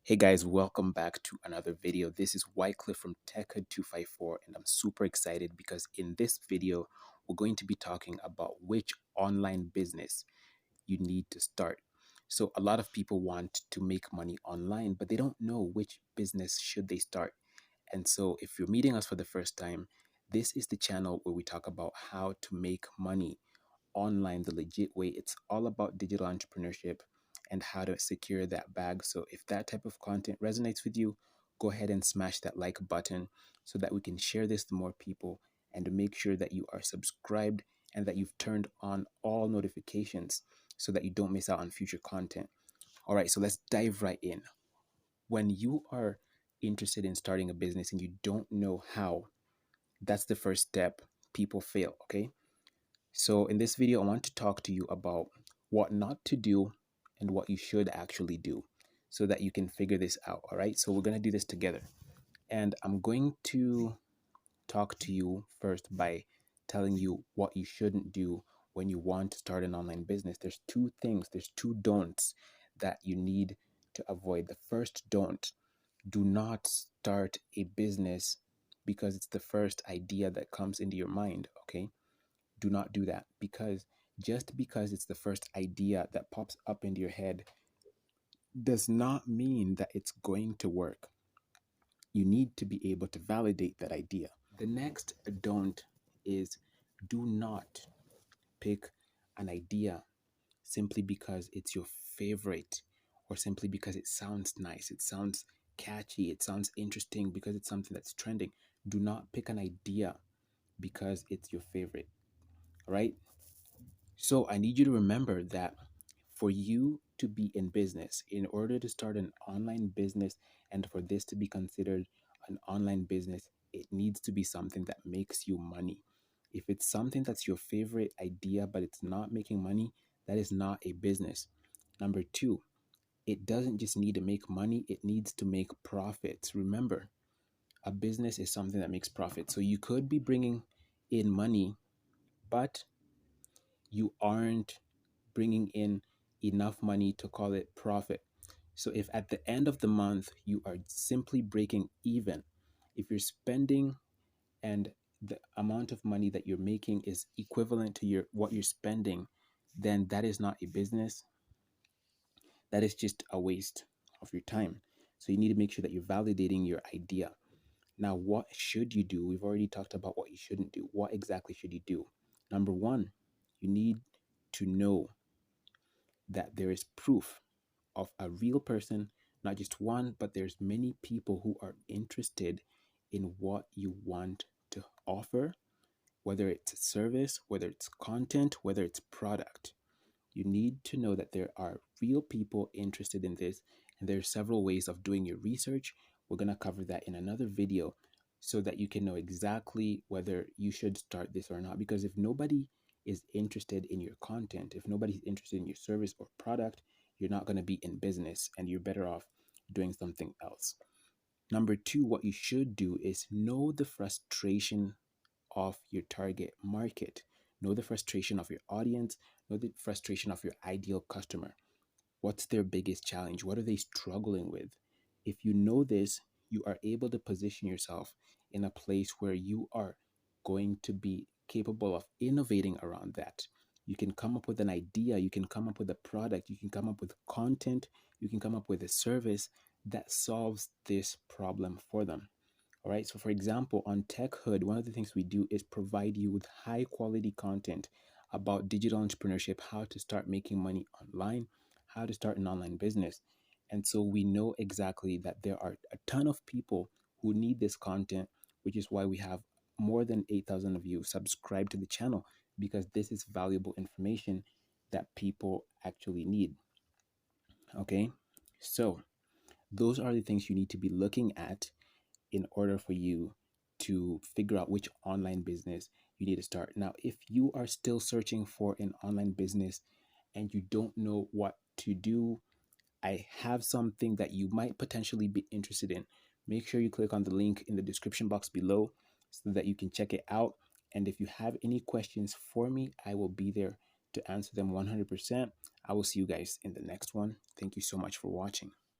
Hey guys, welcome back to another video. This is Wycliffe from TechHD-254 and I'm super excited because in this video, we're going to be talking about which online business you need to start. So a lot of people want to make money online, but they don't know which business should they start. And so if you're meeting us for the first time, this is the channel where we talk about how to make money online the legit way. It's all about digital entrepreneurship and how to secure that bag. So if that type of content resonates with you, go ahead and smash that like button so that we can share this to more people and to make sure that you are subscribed and that you've turned on all notifications so that you don't miss out on future content. All right, so let's dive right in. When you are interested in starting a business and you don't know how, that's the first step. People fail, okay? So in this video, I want to talk to you about what not to do and what you should actually do so that you can figure this out. All right. So we're going to do this together. And I'm going to talk to you first by telling you what you shouldn't do when you want to start an online business. There's two don'ts that you need to avoid. The first don't: do not start a business because it's the first idea that comes into your mind. Okay. Do not do that, because just because it's the first idea that pops up into your head does not mean that it's going to work. You need to be able to validate that idea. The next don't is do not pick an idea simply because it's your favorite or simply because it sounds nice, it sounds catchy, it sounds interesting because it's something that's trending. Do not pick an idea because it's your favorite, right? So I need you to remember that for you to be in business, in order to start an online business and for this to be considered an online business, it needs to be something that makes you money. If it's something that's your favorite idea, but it's not making money, that is not a business. Number two, it doesn't just need to make money, it needs to make profits. Remember, a business is something that makes profit. So you could be bringing in money, but you aren't bringing in enough money to call it profit. So if at the end of the month you are simply breaking even, if you're spending and the amount of money that you're making is equivalent to your what you're spending, then that is not a business. That is just a waste of your time. So you need to make sure that you're validating your idea. Now, what should you do? We've already talked about what you shouldn't do. What exactly should you do? Number one, you need to know that there is proof of a real person, not just one, but there's many people who are interested in what you want to offer, whether it's a service, whether it's content, whether it's product. You need to know that there are real people interested in this, and there are several ways of doing your research. We're going to cover that in another video so that you can know exactly whether you should start this or not. Because if nobody is interested in your content, if nobody's interested in your service or product, you're not going to be in business and you're better off doing something else. Number two, what you should do is know the frustration of your target market. Know the frustration of your audience, know the frustration of your ideal customer. What's their biggest challenge? What are they struggling with? If you know this, you are able to position yourself in a place where you are going to be capable of innovating around that. You can come up with an idea, you can come up with a product, you can come up with content, you can come up with a service that solves this problem for them. All right. So, for example, on Tech Hood, one of the things we do is provide you with high quality content about digital entrepreneurship, how to start making money online, how to start an online business. And so we know exactly that there are a ton of people who need this content, which is why we have more than 8,000 of you subscribe to the channel, because this is valuable information that people actually need. Okay. So, those are the things you need to be looking at in order for you to figure out which online business you need to start. Now, if you are still searching for an online business and you don't know what to do, I have something that you might potentially be interested in. Make sure you click on the link in the description box below so that you can check it out. And if you have any questions for me, I will be there to answer them 100%. I will see you guys in the next one. Thank you so much for watching.